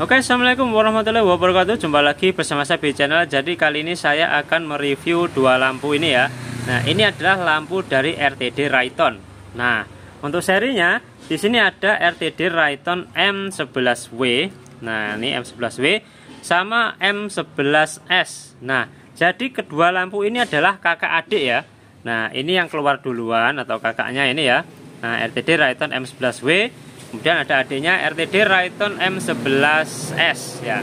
Oke, assalamualaikum warahmatullahi wabarakatuh. Jumpa lagi bersama saya di channel. Jadi kali ini saya akan mereview dua lampu ini ya. Nah, ini adalah lampu dari RTD Rayton. Nah, untuk serinya di sini ada RTD Rayton M11W. Nah, ini M11W sama M11S. Nah, jadi kedua lampu ini adalah kakak adik ya. Nah, ini yang keluar duluan atau kakaknya ini ya. Nah, RTD Rayton M11W. Kemudian ada adiknya RTD Rayton M11S ya.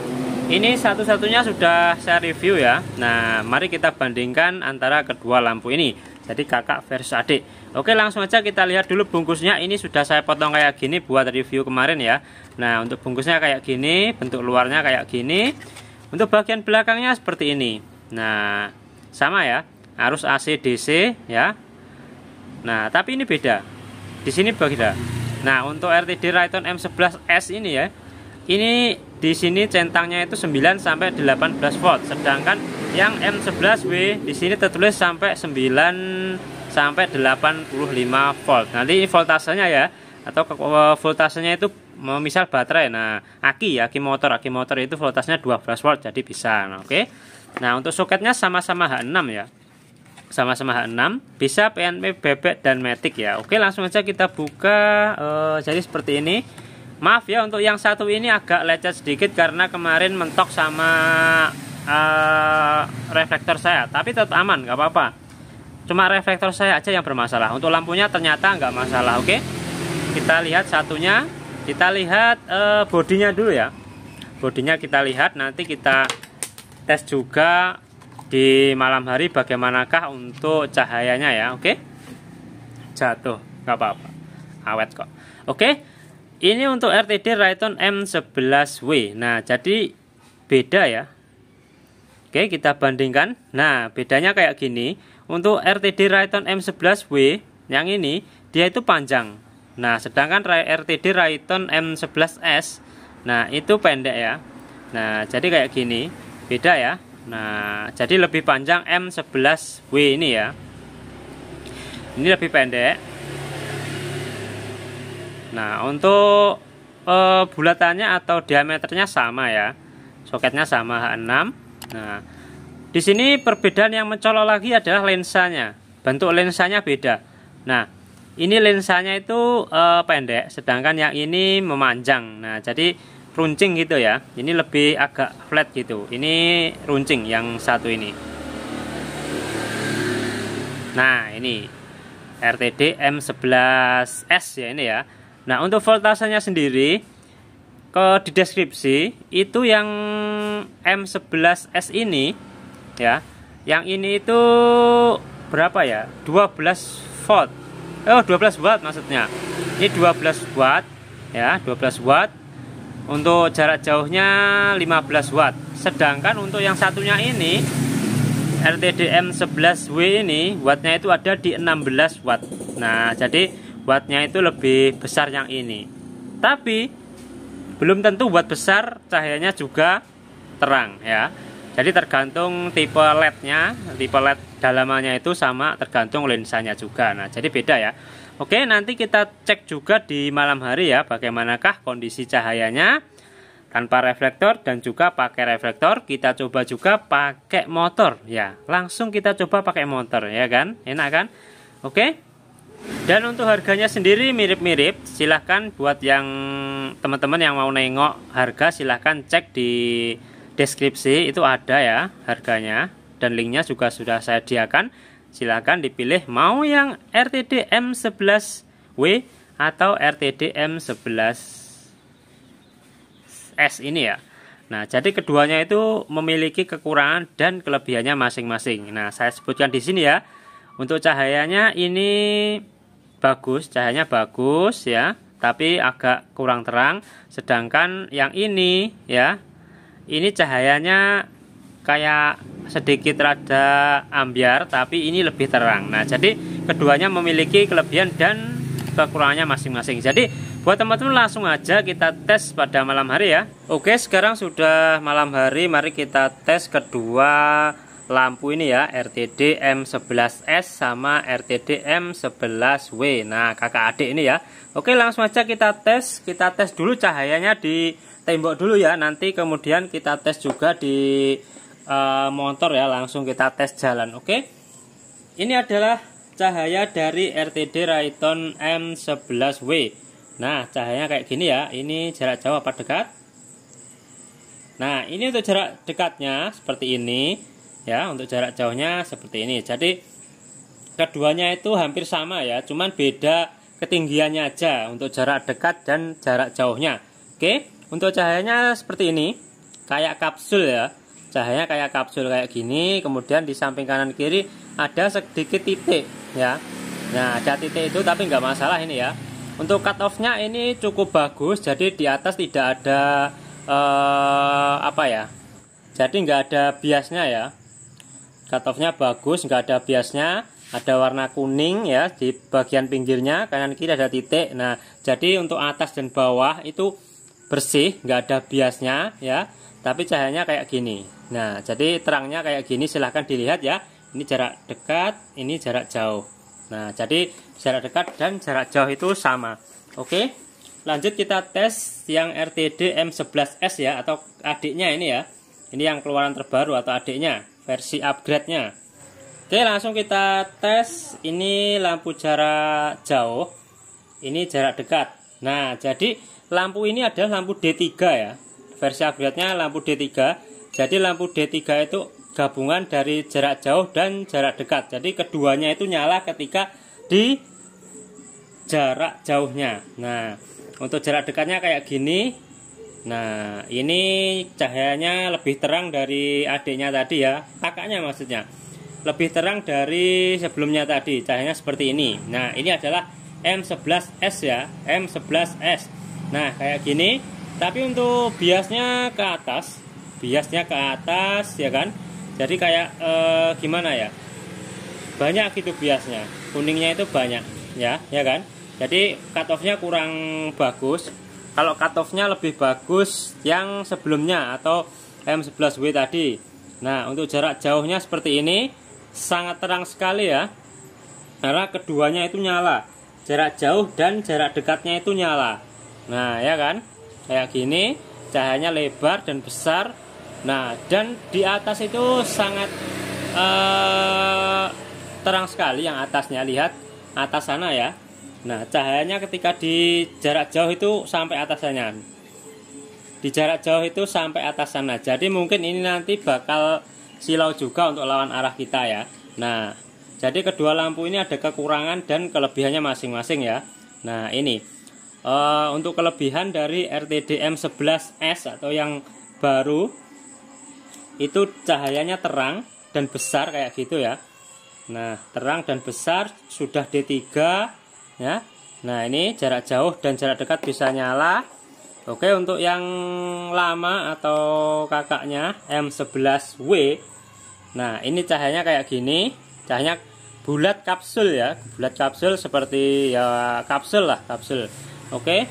Ini satu-satunya sudah saya review ya. Nah, mari kita bandingkan antara kedua lampu ini. Jadi kakak versus adik. Oke, langsung aja kita lihat dulu bungkusnya. Ini sudah saya potong kayak gini buat review kemarin ya. Nah, untuk bungkusnya kayak gini, bentuk luarnya kayak gini. Untuk bagian belakangnya seperti ini. Nah, sama ya. Arus AC DC ya. Nah, tapi ini beda. Di sini beda. Nah, untuk RTD Rayton M11S ini ya, ini di sini centangnya itu 9 sampai 18 volt, sedangkan yang M11W di sini tertulis sampai 9 sampai 85 volt. Nanti voltasenya ya, atau voltasenya itu misal baterai. Nah, aki motor itu voltasenya 12 volt, jadi bisa. Nah, oke. Nah, untuk soketnya sama-sama H6 ya. Sama-sama H6, bisa PNP, bebek, dan matic ya. Oke, langsung aja kita buka. Jadi seperti ini. Maaf ya, untuk yang satu ini agak lecet sedikit karena kemarin mentok sama reflektor saya, tapi tetap aman, nggak apa-apa. Cuma reflektor saya aja yang bermasalah. Untuk lampunya ternyata nggak masalah. Oke, kita lihat satunya. Kita lihat bodinya dulu ya. Bodinya kita lihat, nanti kita tes juga di malam hari bagaimanakah untuk cahayanya ya. Oke, jatuh nggak apa-apa, awet kok. Oke, ini untuk RTD Rayton M11W. Nah, jadi beda ya. Oke, kita bandingkan. Nah, bedanya kayak gini. Untuk RTD Rayton M11W yang ini dia itu panjang. Nah, sedangkan RTD Rayton M11S nah itu pendek ya. Nah, jadi kayak gini, beda ya. Nah, jadi lebih panjang M11W ini ya. Ini lebih pendek. Nah, untuk bulatannya atau diameternya sama ya. Soketnya sama H6. Nah, di sini perbedaan yang mencolok lagi adalah lensanya. Bentuk lensanya beda. Nah, ini lensanya itu pendek, sedangkan yang ini memanjang. Nah, jadi runcing gitu ya. Ini lebih agak flat gitu. Ini runcing yang satu ini. Nah, ini RTD M11S ya ini ya. Nah, untuk voltasenya sendiri di deskripsi itu yang M11S ini ya. Yang ini itu berapa ya? 12 volt. 12 watt maksudnya. Ini 12 watt ya, 12 watt. Untuk jarak jauhnya 15 watt. Sedangkan untuk yang satunya ini RTD M11W ini wattnya itu ada di 16 watt. Nah, jadi wattnya itu lebih besar yang ini. Tapi belum tentu watt besar cahayanya juga terang ya. Jadi tergantung tipe LED-nya, tipe LED dalamannya itu sama tergantung lensanya juga. Nah, jadi beda ya. Oke, nanti kita cek juga di malam hari ya, bagaimanakah kondisi cahayanya tanpa reflektor dan juga pakai reflektor. Kita coba juga pakai motor ya. Langsung kita coba pakai motor ya kan, enak kan? Oke. Dan untuk harganya sendiri mirip-mirip. Silahkan buat yang teman-teman yang mau nengok harga, silahkan cek di deskripsi, itu ada ya harganya. Dan linknya juga sudah saya sediakan. Silahkan dipilih mau yang RTD M11W atau RTD M11S ini ya. Nah, jadi keduanya itu memiliki kekurangan dan kelebihannya masing-masing. Nah, saya sebutkan di sini ya. Untuk cahayanya ini bagus, cahayanya bagus ya, tapi agak kurang terang. Sedangkan yang ini ya, ini cahayanya kayak sedikit rada ambiar, tapi ini lebih terang. Nah, jadi keduanya memiliki kelebihan dan kekurangannya masing-masing. Jadi buat teman-teman langsung aja kita tes pada malam hari ya. Oke, sekarang sudah malam hari, mari kita tes kedua lampu ini ya, RTD M11S sama RTD M11W. Nah, kakak adik ini ya. Oke, langsung aja kita tes dulu cahayanya di tembok dulu ya, nanti kemudian kita tes juga di motor ya, langsung kita tes jalan. Oke, ini adalah cahaya dari RTD Rayton M11W. Nah, cahayanya kayak gini ya. Ini jarak jauh apa dekat? Nah, ini untuk jarak dekatnya seperti ini ya, untuk jarak jauhnya seperti ini. Jadi keduanya itu hampir sama ya, cuman beda ketinggiannya aja untuk jarak dekat dan jarak jauhnya. Oke, untuk cahayanya seperti ini, kayak kapsul ya. Cahayanya kayak kapsul kayak gini, kemudian di samping kanan kiri ada sedikit titik ya. Nah, ada titik itu tapi nggak masalah ini ya. Untuk cut off-nya ini cukup bagus, jadi di atas tidak ada apa ya, jadi nggak ada biasnya ya. Cut off-nya bagus, nggak ada biasnya, ada warna kuning ya di bagian pinggirnya, kanan kiri ada titik. Nah, jadi untuk atas dan bawah itu bersih, nggak ada biasnya ya, tapi cahayanya kayak gini. Nah, jadi terangnya kayak gini, silahkan dilihat ya. Ini jarak dekat, ini jarak jauh. Nah, jadi jarak dekat dan jarak jauh itu sama. Oke, lanjut kita tes yang RTD M11S ya, atau adiknya ini ya. Ini yang keluaran terbaru atau adiknya, versi upgrade-nya. Oke, langsung kita tes. Ini lampu jarak jauh, ini jarak dekat. Nah, jadi lampu ini adalah lampu D3 ya. Versi upgrade-nya lampu D3. Jadi lampu D3 itu gabungan dari jarak jauh dan jarak dekat. Jadi keduanya itu nyala ketika di jarak jauhnya. Nah, untuk jarak dekatnya kayak gini. Nah, ini cahayanya lebih terang dari adiknya tadi ya, kakaknya maksudnya. Lebih terang dari sebelumnya tadi, cahayanya seperti ini. Nah, ini adalah M11S ya, M11S. Nah, kayak gini. Tapi untuk biasnya ke atas, ya kan. Jadi kayak gimana ya? Banyak gitu biasnya. Kuningnya itu banyak ya kan. Jadi cut off-nya kurang bagus. Kalau cut off-nya lebih bagus yang sebelumnya atau M11W tadi. Nah, untuk jarak jauhnya seperti ini, sangat terang sekali ya. Karena keduanya itu nyala. Jarak jauh dan jarak dekatnya itu nyala. Nah, ya kan? Kayak gini, cahayanya lebar dan besar. Nah, dan di atas itu sangat terang sekali yang atasnya. Lihat atas sana ya. Nah, cahayanya ketika di jarak jauh itu sampai atas sana. Di jarak jauh itu sampai atas sana. Jadi mungkin ini nanti bakal silau juga untuk lawan arah kita ya. Nah, jadi kedua lampu ini ada kekurangan dan kelebihannya masing-masing ya. Nah, ini untuk kelebihan dari RTD M11S atau yang baru, itu cahayanya terang dan besar kayak gitu ya. Nah, terang dan besar, sudah D3 ya. Nah, ini jarak jauh dan jarak dekat bisa nyala. Oke, untuk yang lama atau kakaknya M11W, nah ini cahayanya kayak gini. Cahayanya bulat kapsul ya, bulat kapsul seperti ya kapsul lah, kapsul. Oke,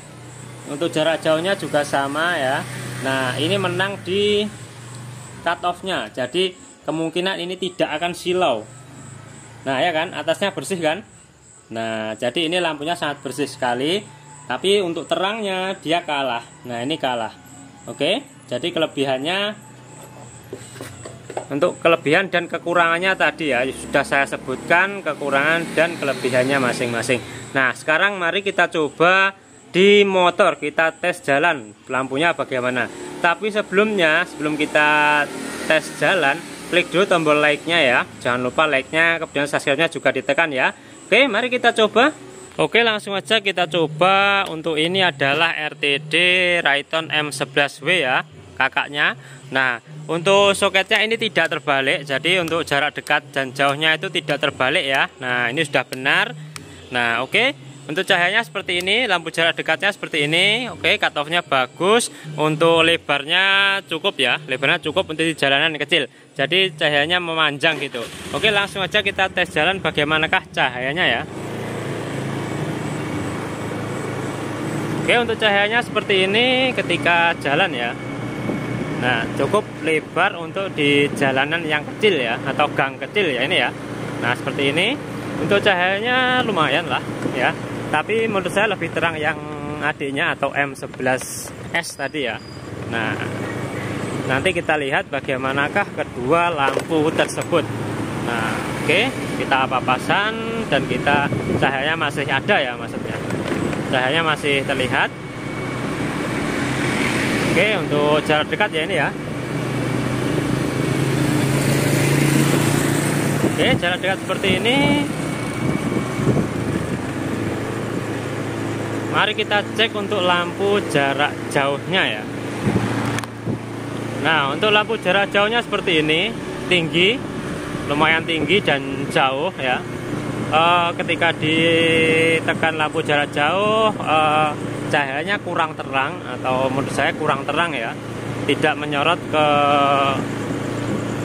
untuk jarak jauhnya juga sama ya. Nah, ini menang di cut off-nya, jadi kemungkinan ini tidak akan silau. Nah, ya kan, atasnya bersih kan. Nah, jadi ini lampunya sangat bersih sekali. Tapi untuk terangnya dia kalah. Nah, ini kalah. Oke, jadi kelebihannya, untuk kelebihan dan kekurangannya tadi ya sudah saya sebutkan, kekurangan dan kelebihannya masing-masing. Nah, sekarang mari kita coba di motor, kita tes jalan lampunya bagaimana. Tapi sebelumnya, sebelum kita tes jalan, klik dulu tombol like-nya ya. Jangan lupa like-nya, kemudian subscribe-nya juga ditekan ya. Oke, mari kita coba. Oke, langsung aja kita coba. Untuk ini adalah RTD Rayton M11W ya, kakaknya. Nah, untuk soketnya ini tidak terbalik. Jadi untuk jarak dekat dan jauhnya itu tidak terbalik ya. Nah, ini sudah benar. Nah, oke. Untuk cahayanya seperti ini, lampu jarak dekatnya seperti ini. Oke, cut off-nya bagus. Untuk lebarnya cukup ya, lebarnya cukup untuk di jalanan kecil. Jadi cahayanya memanjang gitu. Oke, langsung aja kita tes jalan bagaimanakah cahayanya ya. Oke, untuk cahayanya seperti ini ketika jalan ya. Nah, cukup lebar untuk di jalanan yang kecil ya, atau gang kecil ya ini ya. Nah, seperti ini. Untuk cahayanya lumayan lah ya. Tapi menurut saya lebih terang yang adiknya atau M11S tadi ya. Nah, nanti kita lihat bagaimanakah kedua lampu tersebut. Nah, oke, kita papasan dan kita cahayanya masih ada ya, maksudnya cahayanya masih terlihat. Oke, untuk jarak dekat ya ini ya. Oke, jarak dekat seperti ini. Mari kita cek untuk lampu jarak jauhnya ya. Nah, untuk lampu jarak jauhnya seperti ini, tinggi, lumayan tinggi dan jauh ya. Ketika ditekan lampu jarak jauh, cahayanya kurang terang, atau menurut saya kurang terang ya, tidak menyorot ke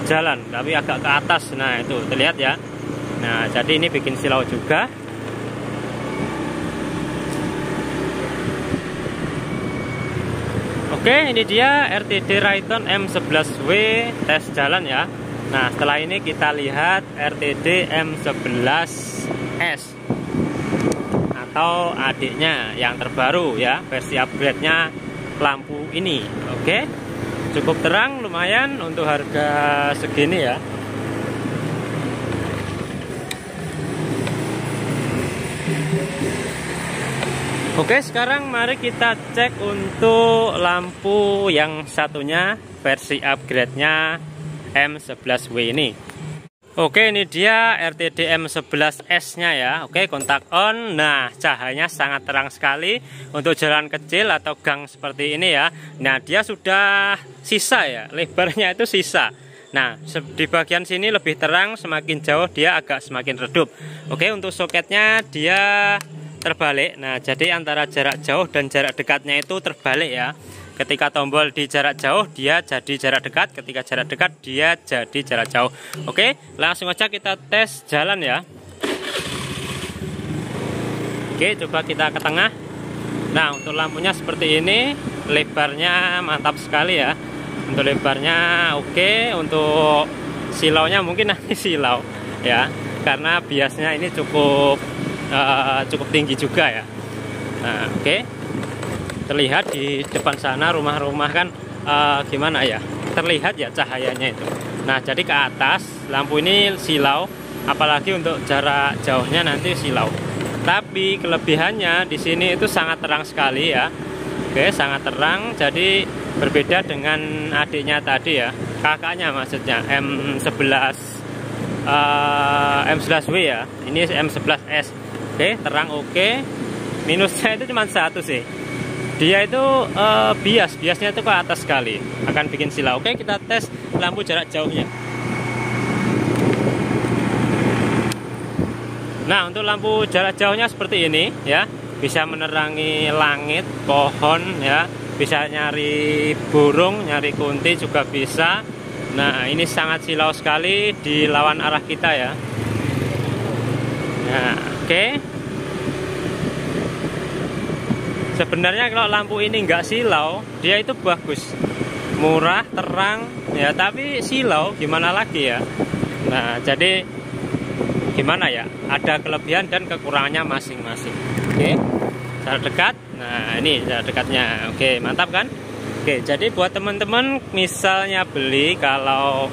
jalan, tapi agak ke atas. Nah, itu terlihat ya. Nah, jadi ini bikin silau juga. Oke, ini dia RTD Rayton M11W tes jalan ya. Nah, setelah ini kita lihat RTD M11S atau adiknya yang terbaru ya, versi upgrade-nya lampu ini. Oke, cukup terang lumayan untuk harga segini ya. Oke, sekarang mari kita cek untuk lampu yang satunya, versi upgrade-nya M11W ini. Oke, ini dia RTD M11S-nya ya. Oke, kontak on. Nah, cahayanya sangat terang sekali untuk jalan kecil atau gang seperti ini ya. Nah, dia sudah sisa ya, lebarnya itu sisa. Nah, di bagian sini lebih terang, semakin jauh dia agak semakin redup. Oke, untuk soketnya dia terbalik. Nah, jadi antara jarak jauh dan jarak dekatnya itu terbalik ya. Ketika tombol di jarak jauh dia jadi jarak dekat, ketika jarak dekat dia jadi jarak jauh. Oke, langsung aja kita tes jalan ya. Oke, coba kita ke tengah. Nah, untuk lampunya seperti ini, lebarnya mantap sekali ya. Untuk lebarnya oke, untuk silaunya mungkin nanti silau ya, karena biasnya ini cukup tinggi juga ya. Nah, oke, terlihat di depan sana rumah-rumah kan gimana ya, terlihat ya cahayanya itu. Nah, jadi ke atas lampu ini silau, apalagi untuk jarak jauhnya nanti silau. Tapi kelebihannya di sini itu sangat terang sekali ya. Oke, sangat terang, jadi berbeda dengan adiknya tadi ya, kakaknya maksudnya M11W ya. Ini M11S. Oke, terang oke. Minusnya itu cuma satu sih. Dia itu biasnya itu ke atas sekali, akan bikin silau. Oke, kita tes lampu jarak jauhnya. Nah, untuk lampu jarak jauhnya seperti ini ya. Bisa menerangi langit, pohon ya. Bisa nyari burung, nyari kunti juga bisa. Nah, ini sangat silau sekali di lawan arah kita ya. Nah, oke. Sebenarnya kalau lampu ini nggak silau, dia itu bagus, murah, terang ya. Tapi silau gimana lagi ya. Nah, jadi gimana ya? Ada kelebihan dan kekurangannya masing-masing. Oke, jarak dekat. Nah, ini jarak dekatnya. Oke, mantap kan? Oke, jadi buat teman-teman misalnya beli, kalau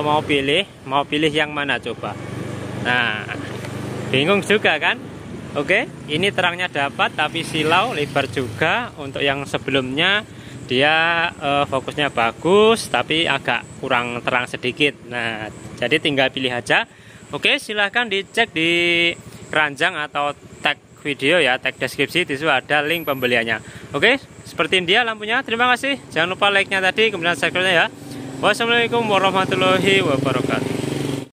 mau pilih yang mana coba? Nah, bingung juga kan? Oke, ini terangnya dapat tapi silau, lebar juga. Untuk yang sebelumnya dia fokusnya bagus tapi agak kurang terang sedikit. Nah, jadi tinggal pilih aja. Oke, silahkan dicek di keranjang atau tag video ya, tag deskripsi, di situ ada link pembeliannya. Oke, seperti ini dia lampunya. Terima kasih. Jangan lupa like-nya tadi, kemudian subscribe-nya ya. Wassalamualaikum warahmatullahi wabarakatuh.